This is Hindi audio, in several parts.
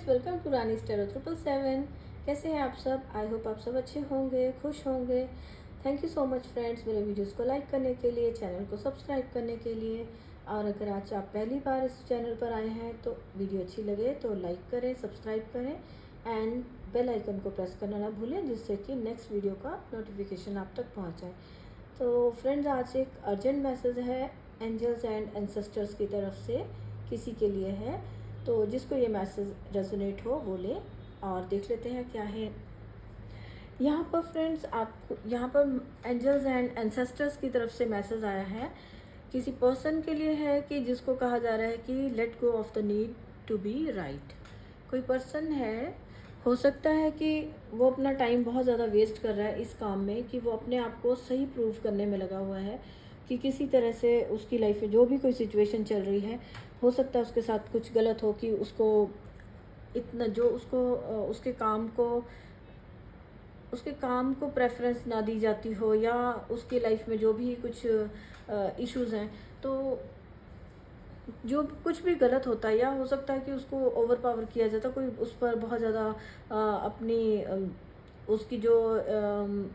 Welcome to Rani star 777। कैसे हैं आप सब? आई होप आप सब अच्छे होंगे, खुश होंगे। Thank you so much friends, मेरे वीडियोस को लाइक करने के लिए, चैनल को सब्सक्राइब करने के लिए। और अगर आज आप पहली बार इस चैनल पर आए हैं तो वीडियो अच्छी लगे तो लाइक करें, सब्सक्राइब करें एंड बेल आइकन को प्रेस करना ना भूलें, जिससे कि नेक्स्ट वीडियो का नोटिफिकेशन आप तक पहुँच जाए। तो फ्रेंड्स, आज एक अर्जेंट मैसेज है एंजल्स एंड एंसेस्टर्स की तरफ से, किसी के लिए है। तो जिसको ये मैसेज रेजोनेट हो वो ले और देख लेते हैं क्या है यहाँ पर। फ्रेंड्स, आपको यहाँ पर एंजल्स एंड एंसेस्टर्स की तरफ से मैसेज आया है, किसी पर्सन के लिए है कि जिसको कहा जा रहा है कि let go of the need to be right. कोई पर्सन है, हो सकता है कि वो अपना टाइम बहुत ज़्यादा वेस्ट कर रहा है इस काम में कि वो अपने आप को सही प्रूव करने में लगा हुआ है कि किसी तरह से उसकी लाइफ में जो भी कोई सिचुएशन चल रही है, हो सकता है उसके साथ कुछ गलत हो कि उसको इतना जो उसको उसके काम को प्रेफरेंस ना दी जाती हो, या उसकी लाइफ में जो भी कुछ इश्यूज हैं, तो जो कुछ भी गलत होता है, या हो सकता है कि उसको ओवर पावर किया जाता, कोई उस पर बहुत ज़्यादा अपनी उसकी जो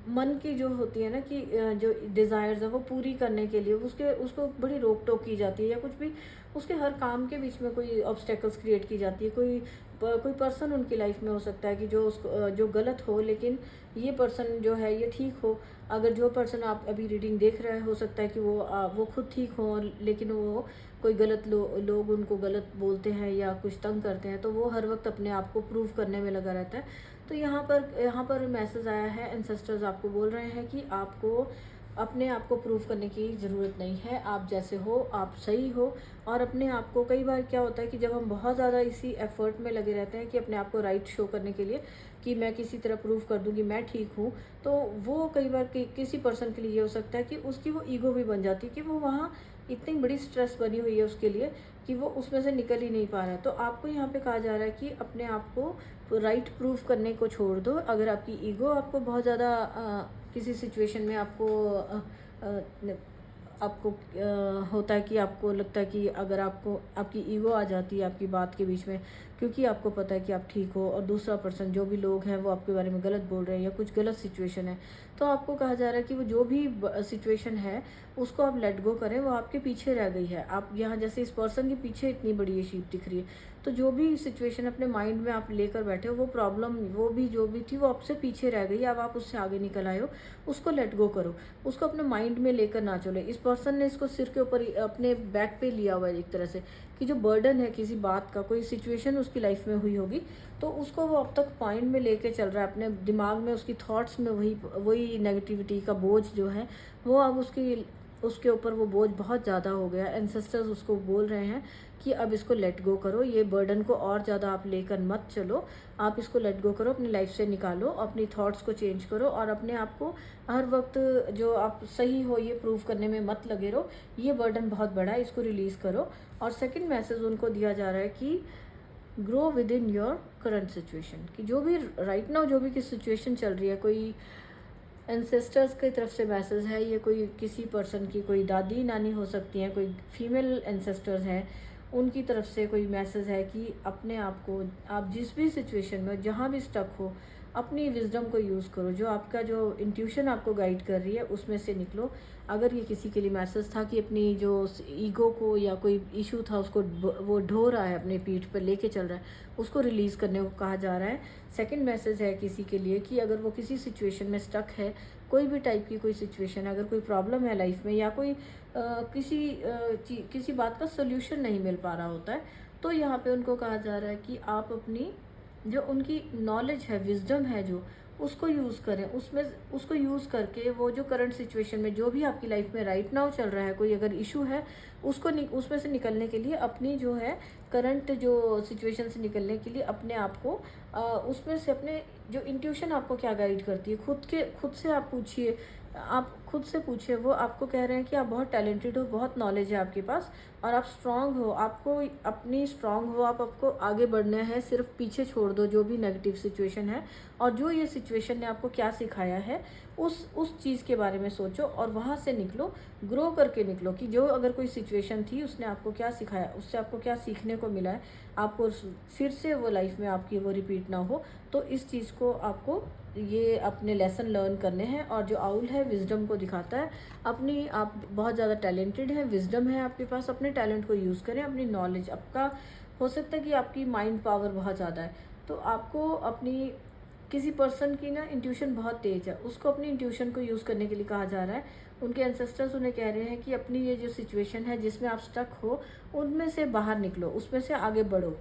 मन की जो होती है ना कि जो डिज़ायर्स है वो पूरी करने के लिए उसको बड़ी रोक टोक की जाती है, या कुछ भी उसके हर काम के बीच में कोई ऑब्स्टेकल्स क्रिएट की जाती है। कोई पर्सन उनकी लाइफ में हो सकता है कि जो उसको जो गलत हो, लेकिन ये पर्सन जो है ये ठीक हो। अगर जो पर्सन आप अभी रीडिंग देख रहे हैं, हो सकता है कि वो खुद ठीक हो, लेकिन वो कोई गलत लोग उनको गलत बोलते हैं या कुछ तंग करते हैं, तो वो हर वक्त अपने आप को प्रूव करने में लगा रहता है। तो यहाँ पर मैसेज आया है, एंसेस्टर्स आपको बोल रहे हैं कि आपको अपने आप को प्रूव करने की ज़रूरत नहीं है। आप जैसे हो आप सही हो। और अपने आप को, कई बार क्या होता है कि जब हम बहुत ज़्यादा इसी एफर्ट में लगे रहते हैं कि अपने आप को राइट शो करने के लिए कि मैं किसी तरह प्रूव कर दूँ कि मैं ठीक हूँ, तो वो कई बार किसी पर्सन के लिए ये हो सकता है कि उसकी वो ईगो भी बन जाती है कि वो वहाँ इतनी बड़ी स्ट्रेस बनी हुई है उसके लिए कि वो उसमें से निकल ही नहीं पा रहा है। तो आपको यहाँ पे कहा जा रहा है कि अपने आप को राइट प्रूफ करने को छोड़ दो। अगर आपकी ईगो आपको बहुत ज़्यादा किसी सिचुएशन में आपको होता है कि आपको लगता है कि अगर आपकी ईगो आ जाती है आपकी बात के बीच में, क्योंकि आपको पता है कि आप ठीक हो और दूसरा पर्सन जो भी लोग हैं वो आपके बारे में गलत बोल रहे हैं या कुछ गलत सिचुएशन है, तो आपको कहा जा रहा है कि वो जो भी सिचुएशन है उसको आप लेट गो करें। वो आपके पीछे रह गई है। आप यहाँ जैसे इस पर्सन के पीछे इतनी बड़ी ये शीप दिख रही है, तो जो भी सिचुएशन अपने माइंड में आप लेकर बैठे हो, वो प्रॉब्लम वो भी जो भी थी वो आपसे पीछे रह गई। अब आप उससे आगे निकल आए हो, उसको लेट गो करो। उसको अपने माइंड में लेकर ना चले। इस पर्सन ने इसको सिर के ऊपर अपने बैक पे लिया हुआ है एक तरह से, कि जो बर्डन है किसी बात का, कोई सिचुएशन उसकी लाइफ में हुई होगी, तो उसको वो अब तक माइंड में लेके चल रहा है अपने दिमाग में, उसकी थॉट्स में वही नेगेटिविटी का बोझ जो है वो अब उसके ऊपर वो बोझ बहुत ज़्यादा हो गया। एंसेस्टर्स उसको बोल रहे हैं कि अब इसको लेट गो करो, ये बर्डन को और ज़्यादा आप लेकर मत चलो। आप इसको लेट गो करो, अपनी लाइफ से निकालो, अपनी थॉट्स को चेंज करो और अपने आप को हर वक्त जो आप सही हो ये प्रूव करने में मत लगे रहो। ये बर्डन बहुत बड़ा है, इसको रिलीज़ करो। और सेकंड मैसेज उनको दिया जा रहा है कि grow with in your current situation, कि जो भी राइट नाउ जो भी किस सिचुएशन चल रही है, कोई एंसेस्टर्स की तरफ से मैसेज है, ये कोई किसी पर्सन की कोई दादी नानी हो सकती हैं, कोई फीमेल एंसेस्टर्स हैं, उनकी तरफ से कोई मैसेज है कि अपने आप को, आप जिस भी सिचुएशन में जहाँ भी स्टक हो, अपनी विजडम को यूज़ करो। जो आपका जो इंट्यूशन आपको गाइड कर रही है उसमें से निकलो। अगर ये किसी के लिए मैसेज था कि अपनी जो ईगो को या कोई इशू था उसको वो ढो रहा है, अपने पीठ पर लेके चल रहा है, उसको रिलीज़ करने को कहा जा रहा है। सेकंड मैसेज है किसी के लिए कि अगर वो किसी सिचुएशन में स्टक है, कोई भी टाइप की कोई सिचुएशन, अगर कोई प्रॉब्लम है लाइफ में, या कोई किसी बात का सोल्यूशन नहीं मिल पा रहा होता है, तो यहाँ पे उनको कहा जा रहा है कि आप अपनी जो उनकी नॉलेज है, विजडम है, जो उसको यूज़ करें। उसको यूज़ करके वो जो करंट सिचुएशन में जो भी आपकी लाइफ में राइट नाउ चल रहा है, कोई अगर इशू है, उसमें से निकलने के लिए, अपनी जो है करंट जो सिचुएशन से निकलने के लिए अपने आप को उसमें से अपने जो इंट्यूशन आपको क्या गाइड करती है, खुद से आप पूछिए। आप खुद से पूछिए, वो आपको कह रहे हैं कि आप बहुत टैलेंटेड हो, बहुत नॉलेज है आपके पास, और आप स्ट्रांग हो। आपको अपनी स्ट्रांग हो, आपको आगे बढ़ना है। सिर्फ पीछे छोड़ दो जो भी नेगेटिव सिचुएशन है, और जो ये सिचुएशन ने आपको क्या सिखाया है उस चीज़ के बारे में सोचो और वहाँ से निकलो, ग्रो करके निकलो कि जो अगर कोई सिचुएशन थी उसने आपको क्या सिखाया, उससे आपको क्या सीखने को मिला है, आपको फिर से वो लाइफ में आपकी वो रिपीट ना हो। तो इस चीज़ को आपको ये अपने लेसन लर्न करने हैं। और जो आउल है विजडम को दिखाता है, अपनी आप बहुत ज़्यादा टैलेंटेड हैं, विजडम है आपके पास, अपने टैलेंट को यूज़ करें, अपनी नॉलेज, आपका हो सकता है कि आपकी माइंड पावर बहुत ज़्यादा है, तो आपको अपनी किसी पर्सन की ना इंट्यूशन बहुत तेज़ है, उसको अपनी इंट्यूशन को यूज़ करने के लिए कहा जा रहा है। उनके एंसेस्टर्स उन्हें कह रहे हैं कि अपनी ये जो सिचुएशन है जिसमें आप स्टक हो, उनमें से बाहर निकलो, उसमें से आगे बढ़ो।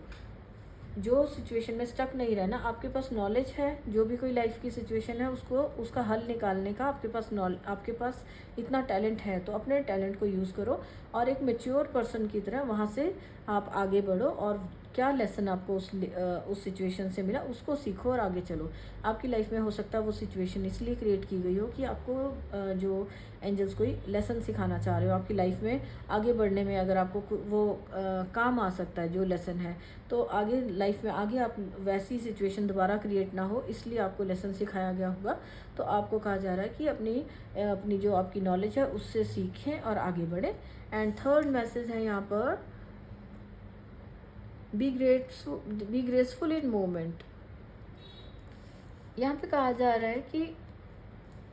जो सिचुएशन में स्टक नहीं रहना, आपके पास नॉलेज है, जो भी कोई लाइफ की सिचुएशन है उसको उसका हल निकालने का आपके पास इतना टैलेंट है, तो अपने टैलेंट को यूज़ करो और एक मैच्योर पर्सन की तरह वहाँ से आप आगे बढ़ो और क्या लेसन आपको उस सिचुएशन से मिला उसको सीखो और आगे चलो। आपकी लाइफ में हो सकता है वो सिचुएशन इसलिए क्रिएट की गई हो कि आपको जो एंजल्स कोई लेसन सिखाना चाह रहे हो आपकी लाइफ में आगे बढ़ने में, अगर आपको वो काम आ सकता है जो लेसन है, तो आगे लाइफ में आगे आप वैसी सिचुएशन दोबारा क्रिएट ना हो, इसलिए आपको लेसन सिखाया गया होगा। तो आपको कहा जा रहा है कि अपनी जो आपकी नॉलेज है उससे सीखें और आगे बढ़ें। एंड थर्ड मैसेज है यहाँ पर, बी ग्रेसफुल इन मोमेंट। यहाँ पे कहा जा रहा है कि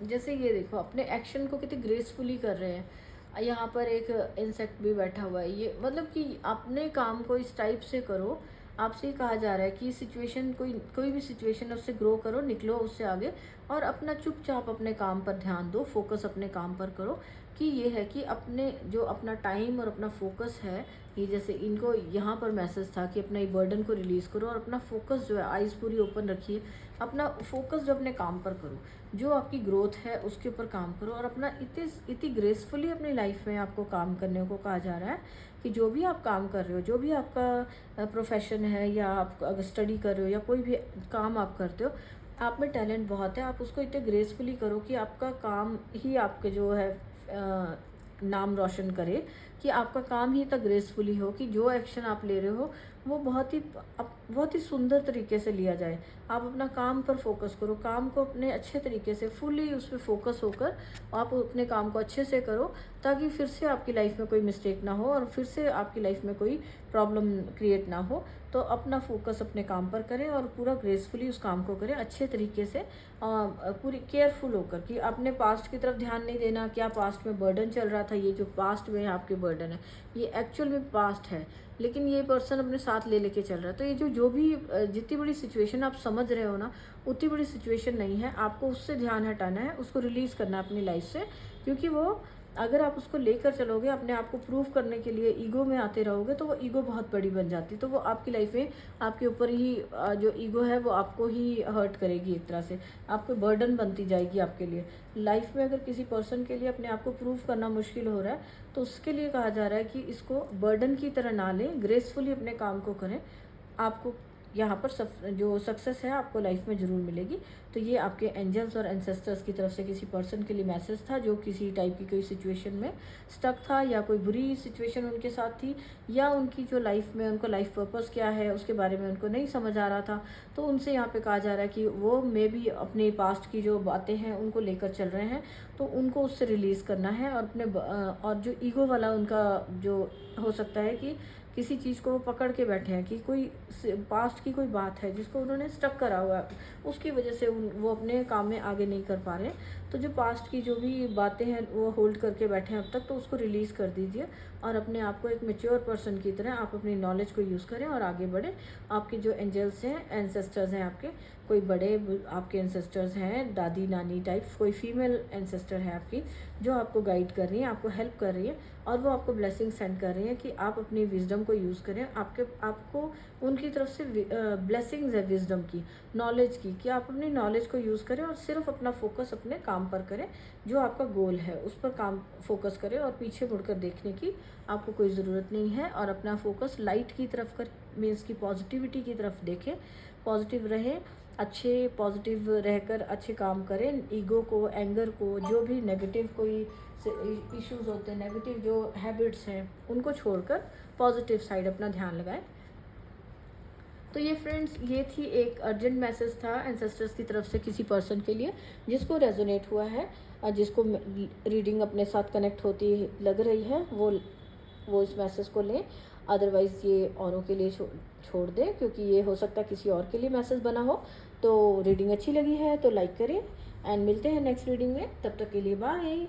जैसे ये देखो अपने एक्शन को कितनी ग्रेसफुली कर रहे हैं। यहाँ पर एक इंसेक्ट भी बैठा हुआ है, ये मतलब कि अपने काम को इस टाइप से करो। आपसे कहा जा रहा है कि सिचुएशन कोई भी सिचुएशन है उससे ग्रो करो, निकलो उससे आगे और अपना चुपचाप अपने काम पर ध्यान दो, फोकस अपने काम पर करो। कि ये है कि अपने जो अपना टाइम और अपना फोकस है, ये जैसे इनको यहाँ पर मैसेज था कि अपना ये बर्डन को रिलीज़ करो और अपना फोकस जो है आइज़ पूरी ओपन रखिए, अपना फोकस जो अपने काम पर करो, जो आपकी ग्रोथ है उसके ऊपर काम करो और अपना इतनी ग्रेसफुली अपनी लाइफ में आपको काम करने को कहा जा रहा है कि जो भी आप काम कर रहे हो, जो भी आपका प्रोफेशन है या आप अगर स्टडी कर रहे हो या कोई भी काम आप करते हो, आप में टैलेंट बहुत है, आप उसको इतने ग्रेसफुली करो कि आपका काम ही आपके जो है नाम रोशन करे, कि आपका काम ही इतना ग्रेसफुली हो कि जो एक्शन आप ले रहे हो वो बहुत ही सुंदर तरीके से लिया जाए। आप अपना काम पर फोकस करो, काम को अपने अच्छे तरीके से फुली उस पर फोकस होकर आप अपने काम को अच्छे से करो, ताकि फिर से आपकी लाइफ में कोई मिस्टेक ना हो और फिर से आपकी लाइफ में कोई प्रॉब्लम क्रिएट ना हो। तो अपना फोकस अपने काम पर करें और पूरा ग्रेसफुली उस काम को करें अच्छे तरीके से, पूरी केयरफुल होकर कि अपने पास्ट की तरफ ध्यान नहीं देना। क्या पास्ट में बर्डन चल रहा था, ये जो पास्ट में आपके बर्डन है ये एक्चुअल में पास्ट है, लेकिन ये पर्सन अपने साथ ले लेके चल रहा है। तो ये जो भी जितनी बड़ी सिचुएशन आप समझ रहे हो ना, उतनी बड़ी सिचुएशन नहीं है, आपको उससे ध्यान हटाना है, उसको रिलीज़ करना है अपनी लाइफ से। क्योंकि वो अगर आप उसको लेकर चलोगे अपने आप को प्रूव करने के लिए, ईगो में आते रहोगे, तो वो ईगो बहुत बड़ी बन जाती है। तो वो आपकी लाइफ में आपके ऊपर ही जो ईगो है वो आपको ही हर्ट करेगी, एक तरह से आपको बर्डन बनती जाएगी आपके लिए लाइफ में। अगर किसी पर्सन के लिए अपने आप को प्रूव करना मुश्किल हो रहा है, तो उसके लिए कहा जा रहा है कि इसको बर्डन की तरह ना लें, ग्रेसफुली अपने काम को करें। आपको यहाँ पर जो सक्सेस है आपको लाइफ में ज़रूर मिलेगी। तो ये आपके एंजल्स और एंसेस्टर्स की तरफ से किसी पर्सन के लिए मैसेज था जो किसी टाइप की कोई सिचुएशन में स्टक था, या कोई बुरी सिचुएशन उनके साथ थी, या उनकी जो लाइफ में उनको लाइफ पर्पस क्या है उसके बारे में उनको नहीं समझ आ रहा था। तो उनसे यहाँ पे कहा जा रहा है कि वो मे भी अपने पास्ट की जो बातें हैं उनको लेकर चल रहे हैं, तो उनको उससे रिलीज़ करना है। और और जो ईगो वाला उनका जो हो सकता है कि किसी चीज़ को वो पकड़ के बैठे हैं, कि कोई पास्ट की कोई बात है जिसको उन्होंने स्टक करा हुआ है, उसकी वजह से वो अपने काम में आगे नहीं कर पा रहे। तो जो पास्ट की जो भी बातें हैं वो होल्ड करके बैठे हैं अब तक, तो उसको रिलीज़ कर दीजिए और अपने आप को एक मैच्योर पर्सन की तरह आप अपनी नॉलेज को यूज़ करें और आगे बढ़ें। आपके जो एंजल्स हैं, एंसेस्टर्स हैं, आपके कोई बड़े आपके एंसेस्टर्स हैं, दादी नानी टाइप, कोई फीमेल एंसेस्टर है आपकी जो आपको गाइड कर रही है, आपको हेल्प कर रही है और वो आपको ब्लेसिंग सेंड कर रही है कि आप अपनी विजडम को यूज़ करें। आपको उनकी तरफ से ब्लेसिंग्स है विजडम की, नॉलेज की, कि आप अपनी नॉलेज को यूज़ करें और सिर्फ अपना फोकस अपने काम पर करें, जो आपका गोल है उस पर काम फोकस करें और पीछे मुड़कर देखने की आपको कोई ज़रूरत नहीं है। और अपना फोकस लाइट की तरफ कर, मीन्स की पॉजिटिविटी की तरफ देखें, पॉजिटिव रहें, अच्छे पॉजिटिव रहकर अच्छे काम करें। ईगो को, एंगर को, जो भी नेगेटिव कोई इश्यूज होते हैं, नेगेटिव जो हैबिट्स हैं, उनको छोड़कर पॉजिटिव साइड अपना ध्यान लगाएं। तो ये फ्रेंड्स, ये थी एक अर्जेंट मैसेज था एंसेस्टर्स की तरफ से किसी पर्सन के लिए जिसको रेजोनेट हुआ है और जिसको रीडिंग अपने साथ कनेक्ट होती लग रही है, वो इस मैसेज को लें। अदरवाइज़ ये औरों के लिए छोड़ दें, क्योंकि ये हो सकता है किसी और के लिए मैसेज बना हो। तो रीडिंग अच्छी लगी है तो लाइक करें एंड मिलते हैं नेक्स्ट रीडिंग में। तब तक के लिए बाय।